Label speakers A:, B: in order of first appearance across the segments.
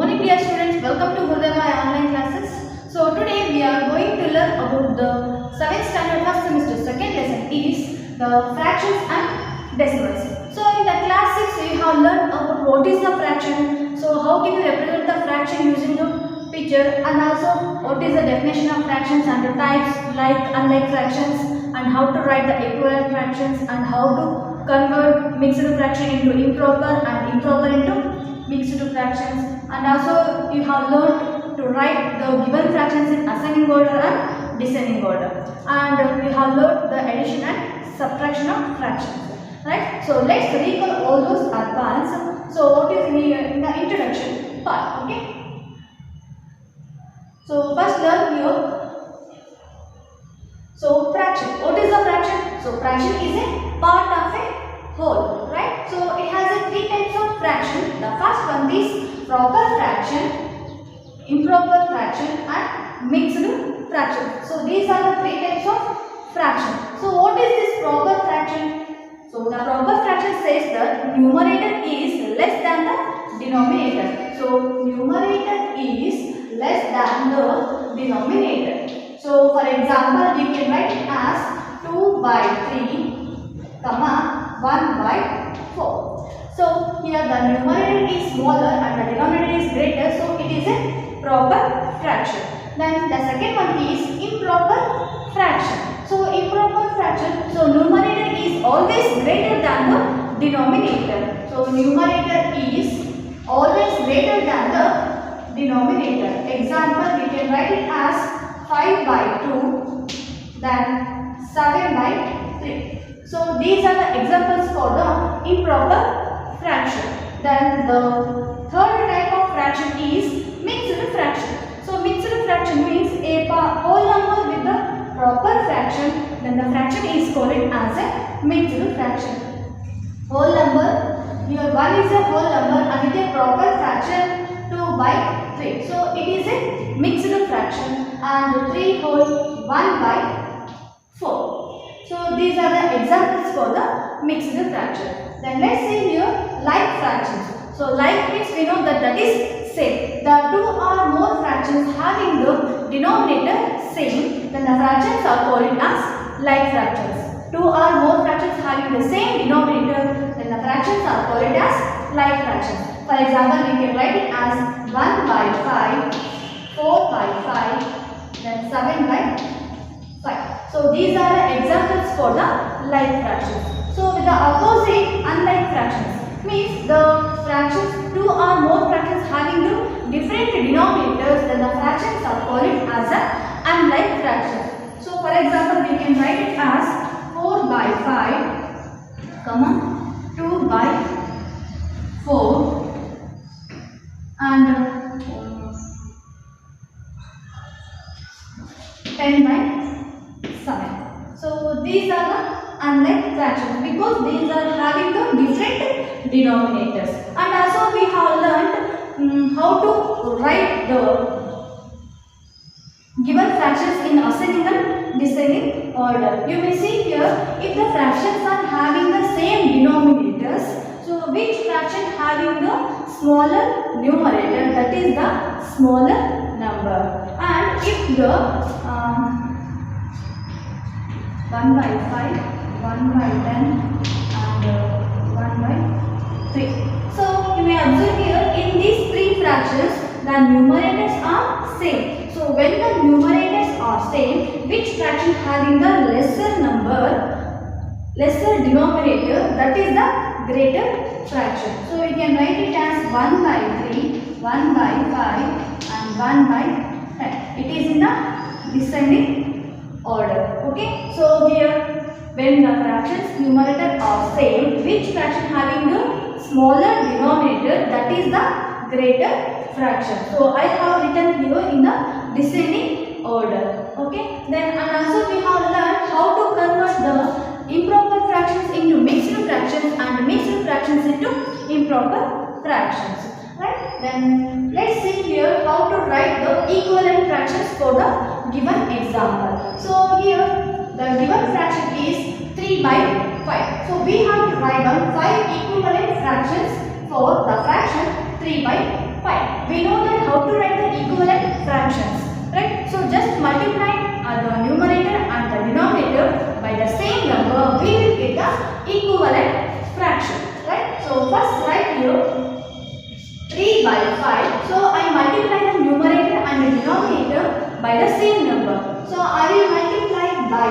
A: morning dear students, welcome to Hurdaya online classes. So today we are going to learn about the 7th standard first semester second lesson is the fractions and decimals. So in the class 6 we have learned about what is the fraction, so how can you represent the fraction using the picture, and also what is the definition of fractions and the types like unlike fractions, and how to write the equivalent fractions, and how to convert mixed fraction into improper and improper into mixed fractions, and also you have learned to write the given fractions in ascending order and descending order, and we have learned the addition and subtraction of fractions, right? So let's recall all those advanced. So what is in the introduction part, okay? So first learn here. So fraction, what is a fraction? So fraction is a part of a whole, right? So it has a three types of fraction. The first one is proper fraction, improper fraction and mixed fraction. So these are the three types of fraction. So what is this proper fraction? So the proper fraction says that numerator is less than the denominator. So numerator is less than the denominator. So for example, we can write it as 2 by 3, comma 1 by 4. So here the numerator is smaller and the denominator is greater, so it is a proper fraction. Then the second one is improper fraction. So improper fraction, so numerator is always greater than the denominator. So numerator is always greater than the denominator. Example, we can write it as 5 by 2, then 7 by 3. So these are the examples for the improper fraction. Then the third type of fraction is mixed fraction. So mixed fraction means a whole number with the proper fraction, then the fraction is called as a mixed fraction. Whole number, here 1 is a whole number and with a proper fraction 2 by 3. So it is a mixed fraction, and 3 whole 1 by 4. So these are the examples for the mixed fraction. Then let's see here like fractions. So like means we know that is same. The two or more fractions having the denominator same, then the fractions are called as like fractions. Two or more fractions having the same denominator, then the fractions are called as like fractions. For example, we can write it as 1 by 5, 4 by 5, then 7 by 5. So these are the examples for the like fractions. So with the opposite unlike fractions means the fractions, two or more fractions having the different denominators, then the fractions are called as a unlike fractions. So for example, we can write it as 4 by 5, comma 2 by 4 and 10 by 7. So these are the unlike fractions because these are having the different denominators. And also we have learned how to write the given fractions in ascending and descending order. You may see here, if the fractions are having the same denominators, so which fraction having the smaller numerator, that is the smaller number. And if the 1 by 5, 1 by 10 and 1 by 3. So you may observe here in these three fractions the numerators are same. So when the numerators are same, which fraction having the lesser number, lesser denominator, that is the greater fraction. So we can write it as 1 by 3, 1 by 5 and 1 by 10. It is in the descending order. Okay. So here when the fractions numerator are same, which fraction having the smaller denominator, that is the greater fraction. So I have written here in the descending order. Okay. Then and also we have learned how to convert the improper fractions into mixed fractions and mixed fractions into improper fractions. Right. Then let's see here how to write the equivalent fractions for the given example. So here the given fraction is 3 by 5. So we have to write down 5 equivalent fractions for the fraction 3 by 5. we know that how to write the equivalent fractions, right? So just multiply the numerator and the denominator by the same number, we will get the equivalent fraction, right? So first write here 3 by 5. So I multiply the numerator and the denominator by the same number. So I will multiply by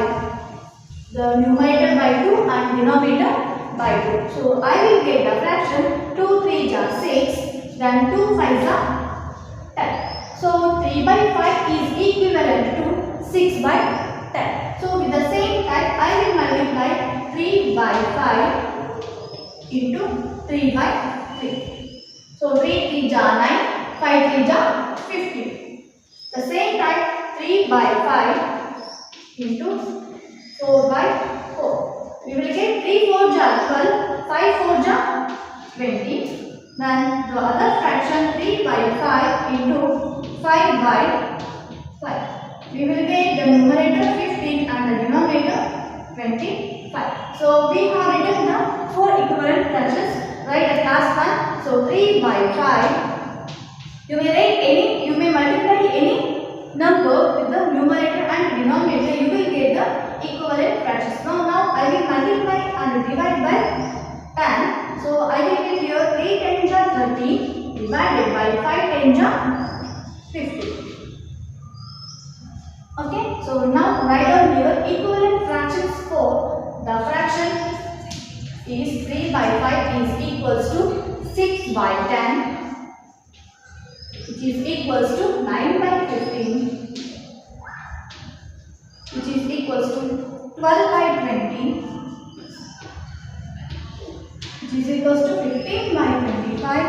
A: the numerator by 2 and denominator by 2. So I will get the fraction 2 3 are 6, then 2 5 are 10. So 3 by 5 is equivalent to 6 by 10. So with the same type, I will multiply 3 by 5 into 3 by 3. So 3 3 are 9, 5 3 are 15. The same type, 3 by 5 into 4 by 4. We will get 3 4 are 12, 5 4 are 20. Then the other fraction 3 by 5 into 5 by 5. We will get the numerator 15 and the denominator 25. So we have written the 4 equivalent fractions right at class 1. So 3 by 5. You may write any, you may multiply any number with the numerator and denominator. You will get the equivalent fractions. Now I will multiply and divide by 10. So I will get here 3 10s are 30 divided by 5 10s are 50. Okay. So now write down here equivalent fractions for the fraction is 3 by 5 is equals to 6 by 10, which is equals to 9 by 15, which is equals to 12 by 20, which is equals to 15 by 25,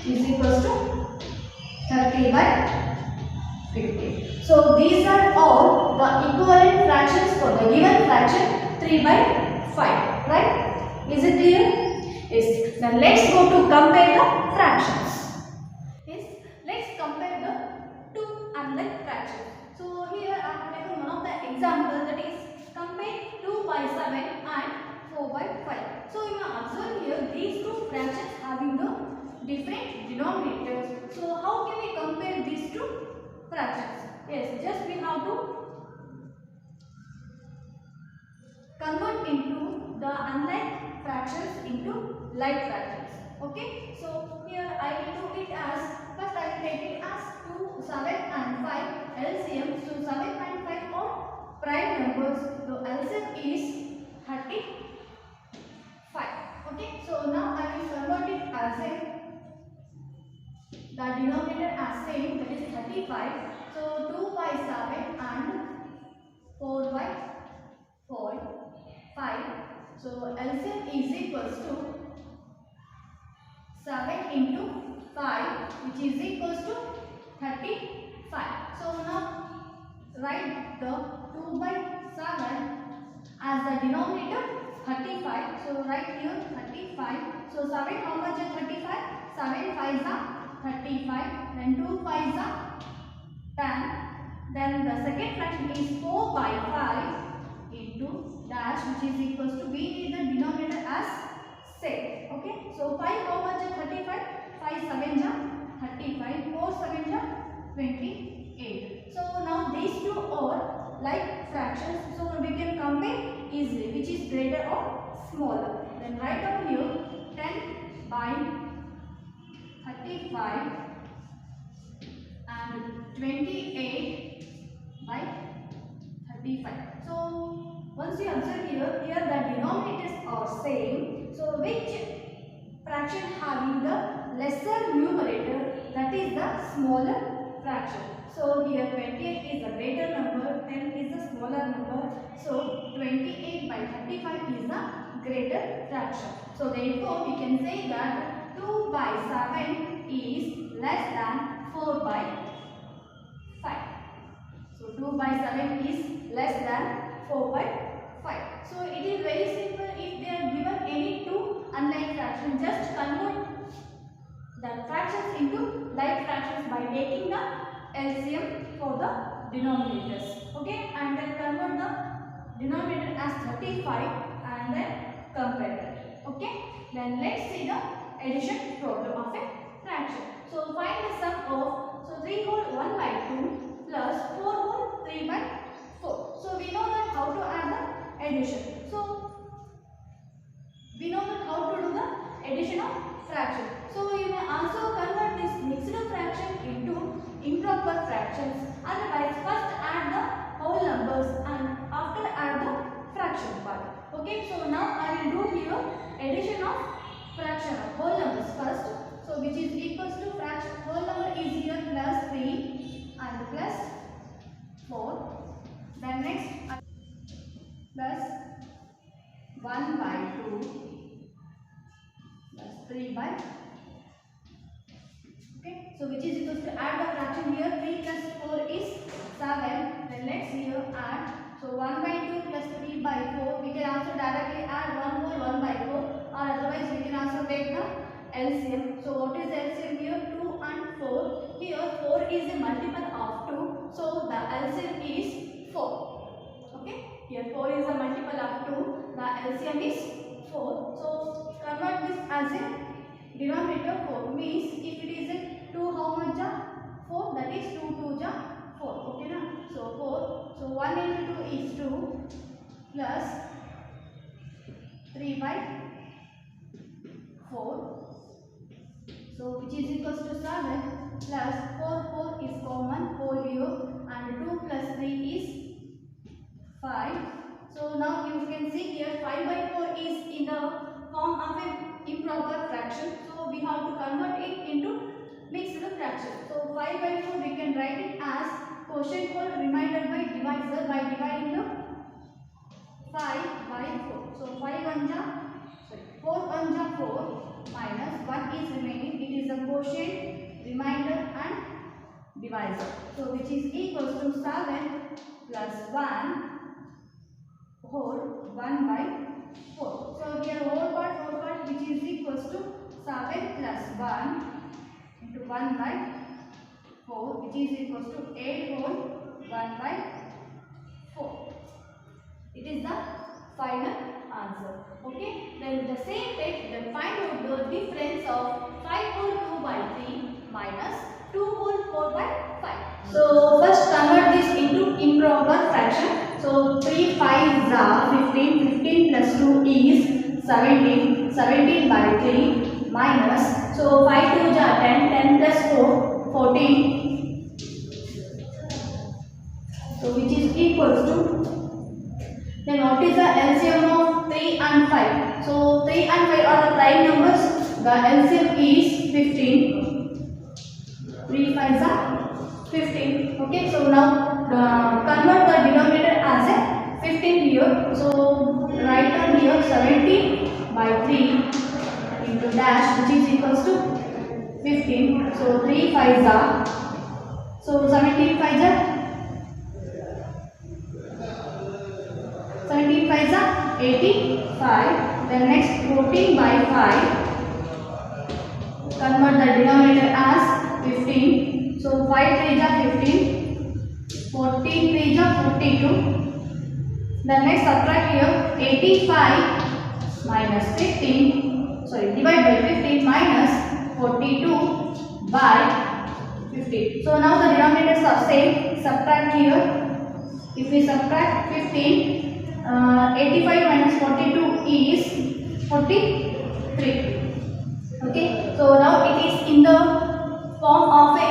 A: which is equals to 30 by 50. So these are all the equivalent fractions for the given fraction 3 by 5, right? Is it clear? Yes. Then let's go to compare the fractions. Yes. Let's compare the two unlike fractions. So here I have taken one of the example, that is compare 2 by 7 and 4 by 5. So you may observe here these two fractions having the different denominators. So how can we compare these two fractions? Yes, just we have to convert into the unlike fractions into like fractions. Okay, so here I will do it as, first I will take it as 2 7 and 5 LCM. So 7 and 5 are prime numbers, so LCM is 35. Okay, so now I will convert it as a, the denominator as same, that is 35. So 2 by 7 and 4 by 4 5. So LCM is equals to 7 into 5, which is equals to 35. So now write the 2 by 7 as the denominator 35. So write here 35. So 7 how much is 35? 7 5s are 35. Then 2 5s are 10. Then the second fraction is 4 by 5 into dash, which is equals to, we need the denominator as same. Okay, so 5 how much is 35? 5 7s are 35, 4 7s are 28. So now these two are like fractions, so we can compare easily which is greater or smaller. Then write down here 10 by 35 and 28 by 35. So once you observe here the denominators are same. So which fraction having the lesser numerator, that is the smaller fraction. So here 28 is the greater number, 10 is the smaller number. So 28 by 35 is the greater fraction. So therefore we can say that 2 by 7 is less than 4 by 5. So 2 by 7 is less than 4 by 5. So it is very simple. If they are given any two unlike fractions, just convert the fractions into like fractions by taking the LCM for the denominators. Okay, and then convert the denominator as 35 and then compare it. Okay, then let's see the addition problem of a fraction. So find the sum of 3 whole 1 by 2 plus 4 whole 3 by 4. So we know that how to add the addition. So we know that how to do the addition of fraction. So you may also convert this mixed fraction into improper fractions. Otherwise, first add the whole numbers and after add the fraction part. Okay, so now I will do here addition of fraction of whole numbers first. So which is equals to fraction whole number is here plus 3 and plus 4. Then next plus 1 by 2 plus 3 by. Okay, so which is equals to add the fraction here 3 plus 4 is 7. Then let's here add. So 1 by 2 plus 3 by 4. We can also directly add 1 whole 1 by 4, or otherwise we can also take the LCM. So what is LCM here? 2 and 4. Here 4 is a multiple of 2. So the LCM is 4. Okay. Here 4 is a multiple of 2. The LCM is 4. So convert this as a denominator 4. Means if it is a 2, how much ja? 4. That is 2 2 ja 4. Okay na? So 4. So 1 into 2 is 2 plus 3 by 4. So which is equals to 7 plus 4 4 is common whole here and 2 plus 3 is 5. So now you can see here 5 by 4 is in the form of an improper fraction. So we have to convert it into mixed fraction. So 5 by 4 we can write it as quotient whole remainder by divisor by dividing the 5 by 4. So 5 1 ja 4 1 ja 4 minus 1 is remaining. It is a quotient, remainder and divisor. So which is equals to 7 plus 1 whole 1 by 4. So here whole part which is equals to 7 plus 1 into 1 by 4 which is equals to 8 whole 1 by 4. It is the final answer. Okay, then the same way then find out the difference of 5 whole 2 by 3 minus 2 whole 4 by 5. So first convert this into improper fraction. So 3 5 are 15. 15 plus 2 is 17. 17 by 3 minus. So 5 2 is 10. 10 plus 4 14. So which is equals to. Then what is the LCM of 3 and 5? So 3 and 5 are the prime numbers. The LCM is 15. 3 5 are 15. Okay, so now convert the denominator as a 15 here. So write on here 17 by 3 into dash which is equals to 15. So 3 5 are. So 17 5 are 17 5 are 85. Then next 14 by 5. Convert the denominator as 15. So 5 3 are 15. 14 3 are 42. Then next subtract here 85 minus 15. Sorry, divide by 15 minus 42 by 15. So now the denominators are same. Subtract here. If we subtract 15. 85 minus 42 is 43. Okay, so now it is in the form of a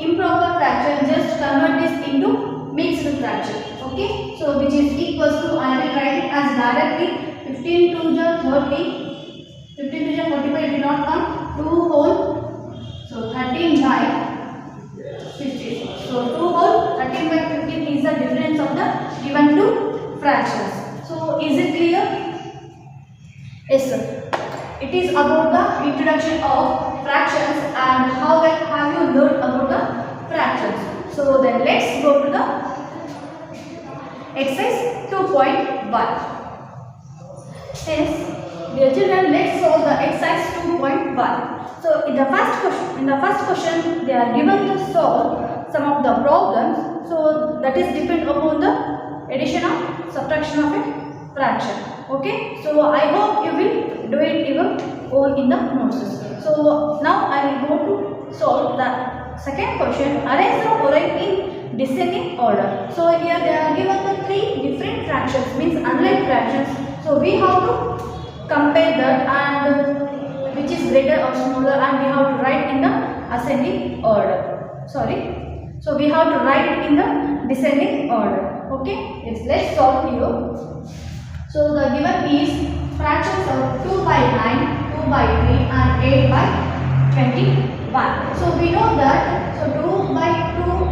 A: improper fraction. Just convert this into mixed fraction. Okay, so which is equals to, I will write it as directly 15 2 is 30. 15 2 is 45. It will not come 2 whole. So 13 by 15. So 2 whole 13 by 15 is the difference of the given two fractions. So is it clear? Yes sir. It is about the introduction of fractions and how have you learned about the fractions. So then let's go to the exercise 2.1. Yes, dear children, let's solve the exercise 2.1. So in the first question they are given to solve some of the problems. So that is depend upon the addition or subtraction of a fraction. Okay, so I hope you will do it your own in the notes. So now I will go to solve the second question. Arrange the following in descending order. So here they are given the three different fractions, means unlike fractions. So we have to compare that and which is greater or smaller, and we have to write in the ascending order. So we have to write it in the descending order. Okay, let's solve here. So the given is fractions of 2 by 9, 2 by 3 and 8 by 21. So we know that, so 2 by 2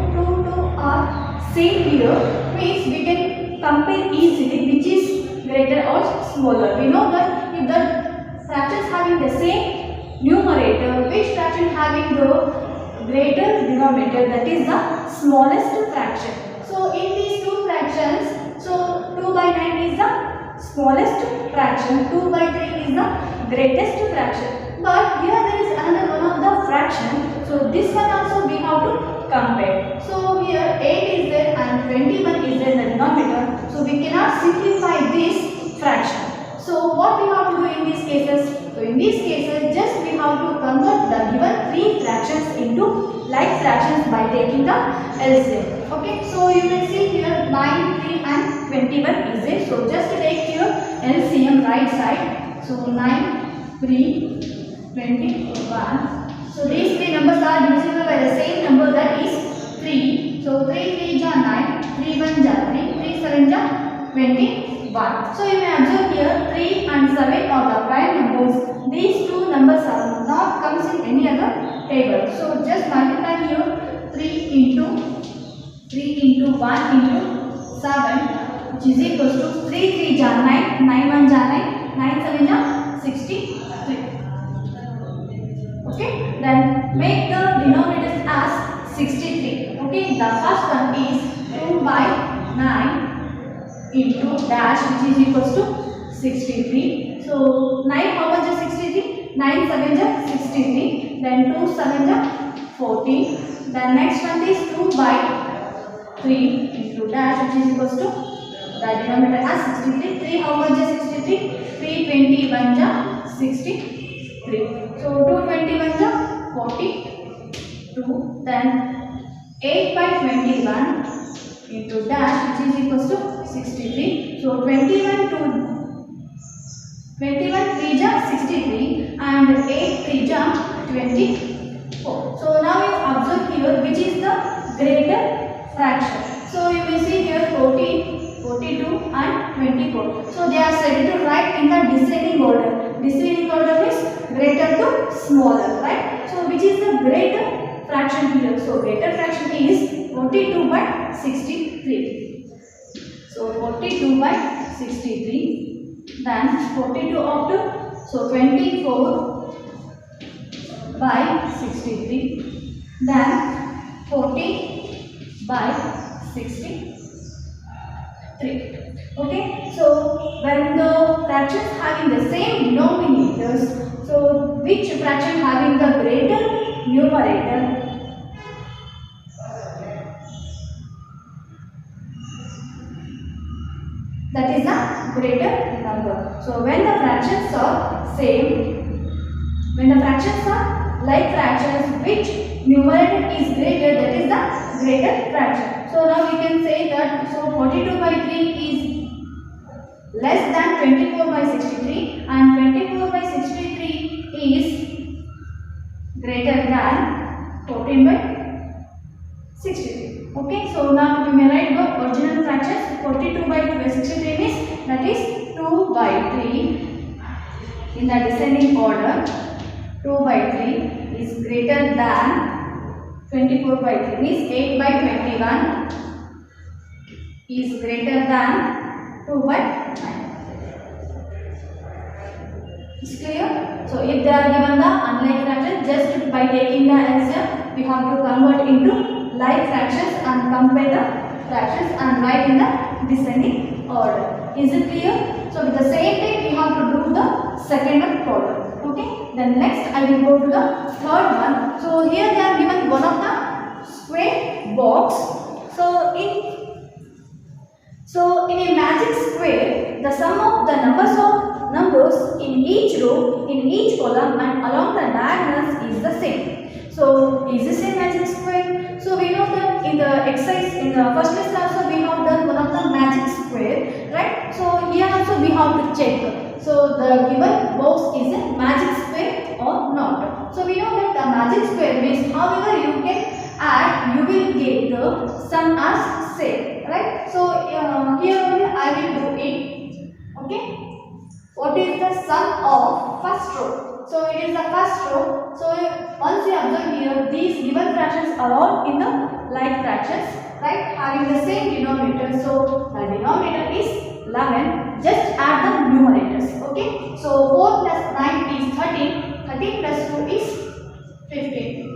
A: are same here, means we can compare easily which is greater or smaller. We know that if the fractions having the same numerator, which fraction having the greater denominator, that is the smallest fraction. So in these two fractions, so 2 by 9 is the smallest fraction, 2 by 3 is the greatest fraction. But here there is another one of the fraction, so this one also we have to compare. So here 8 is there and 21 is there in the denominator, so we cannot simplify this fraction. So what we have to do in these cases? So in these cases, just we have to convert the given three fractions into like fractions by taking the LCM. Okay, so you can see here 9, 3 and 21 is there. So just take your LCM right side. So 9, 3, 21. So these three numbers are divisible by the same number, that is 3. So 3 3 ja 9, 3 1 ja 3, 3 7 ja 21. So you may observe here 3 and 7 are the prime numbers. These two numbers are not comes in any other table. So just multiply here 3 into 1 into 7, which is equals to 3 3 ja 9, 9 1 ja 9, 9 7 ja 63. Okay, then make the denominators as 63. Okay, the first one is 2 by 9 into dash, which is equals to 63. So 9 how much is 63? 9 7 is 63. Then 2 7 is 14. The next one is 2 by 3 into dash, which is equals to the denominator as 63. 3 how much is 63? 3 21 is 63. So 2 21 is 42. Then 8 by 21 into dash, which is equals to 63. So 21 3 ja 63 and 8 3 ja 24. So now you observe here which is the greater fraction. So you will see here 14, 42 and 24. So they are said to write in the descending order. Descending order is greater to smaller, right? So which is the greater fraction here? So greater fraction is 42 by 63. So 42 by 63. Then 42 of 2. So 24 by 63. Then 40 by 63. Okay. So when the fractions having the same denominators, so which fraction having the greater numerator? That is a greater number. So when the fractions are same, when the fractions are like fractions, which numerator is greater, that is the greater fraction. So now we can say that, so 42 by 3 is less than 24 by 63 and 24 by 63 is greater than 14 by 63. Okay, so now you may write the original fractions. 42 by 63 means that is 2 by 3 in the descending order. 2 by 3 is greater than 24 by 3 means 8 by 21 is greater than 2 by 9. Is clear? So if they are given the unlike fractions, just by taking the LCM, we have to convert into like fractions and compare the fractions and write in the descending order. Is it clear? So with the same thing we have to do the second problem. Okay. Then next I will go to the third one. So here they are given one of the square box. So in a magic square, the sum of the numbers numbers in each row, in each column and along the diagonals is the same. So is this a magic square? So we know that in the exercise, in the first lesson also we have done one of the magic square, right? So here also we have to check. So the given box is a magic square or not. So we know that the magic square means however you can add, you will get the sum as same, right? So here only I will do it. Okay. What is the sum of first row? So it is the first row. So once you observe here, these given fractions are all in the like fractions, right? Having the same denominator. So the denominator is 11. Just add the numerators. Okay. So 4 plus 9 is 13. 13 plus 2 is 15.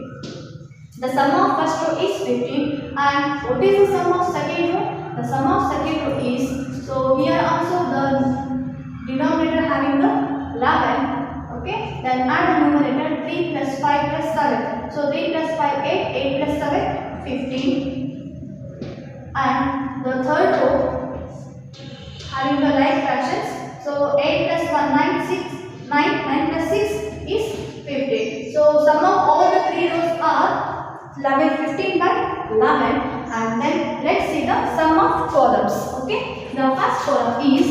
A: The sum of first row is 15. And what is the sum of second row? The sum of second row is, so here also the denominator having the 11. Okay, then add the numerator 3 plus 5 plus 7. So 3 plus 5 8, 8 plus 7 15. And the third row having the like fractions. So 8 plus 1 9 6, 9 plus 6 is 15. So sum of all the three rows are 11, 15 by 11. And then let's see the sum of columns. Okay, the first column is,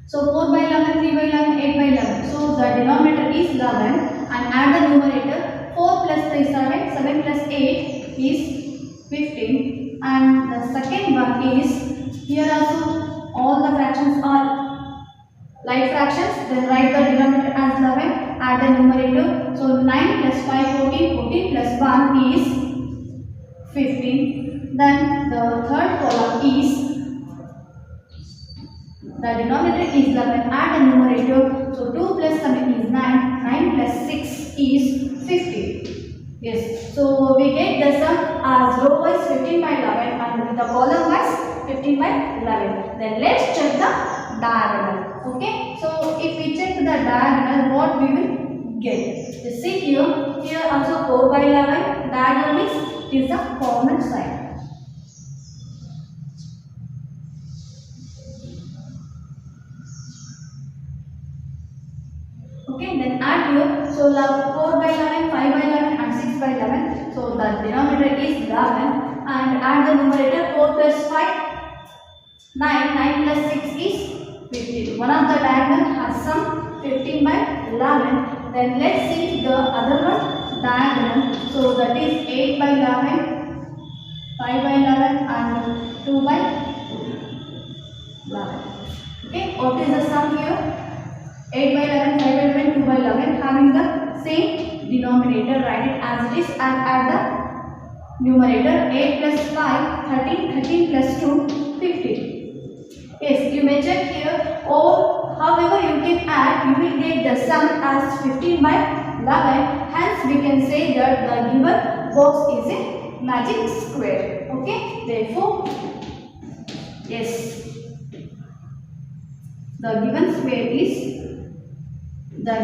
A: so 4 by 11, 3 by 11, 8 by 11. So the denominator is 11 and add the numerator. 4 plus 3 7, 7 plus 8 is 15. And the second one is, here also all the fractions are like fractions. Then write the denominator as 11, add the numerator. So 9 plus 5, 14, 14 plus 1 is 15. Then the third column is, the denominator is 11, add the numerator. So 2 plus 7 is 9, 9 plus 6 is 15. Yes, so we get the sum as row wise 15 by 11 and the column wise 15 by 11. Then let's check the diagonal. Okay, so if we check the diagonal, what we will get? You see here, here also 4 by 11, diagonal is the common side. Okay, then add here. So 4 by 11, 5 by 11 and 6 by 11. So the denominator is 11 and add the numerator. 4 plus 5, 9, 9 plus 6 is 15. One of the diagonal has sum 15 by 11. Then let's see the other one, diagonal. So that is 8 by 11, 5 by 11 and 2 by 11. Okay, what is the sum here? 8 by 11, 5 by 11, 2 by 11 having the same denominator. Write it as it is and add the numerator. 8 plus 5, 13, 13 plus 2, 15. Yes, you may check here, or however you can add, you will get the sum as 15 by 11. Hence we can say that the given box is a magic square. Okay, therefore, yes, the given square is, the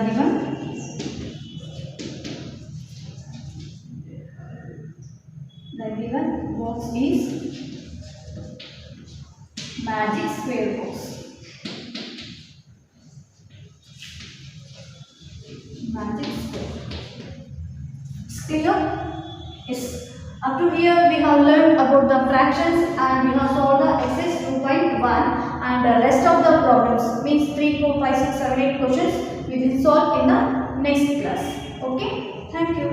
A: given box is magic square box. Magic square. It's clear? Yes. Up to here we have learned about the fractions and we have solved the exercise 2.1 and the rest of the problems means 3, 4, 5, 6, 7, 8 questions we will solve in the next class. Okay? Thank you.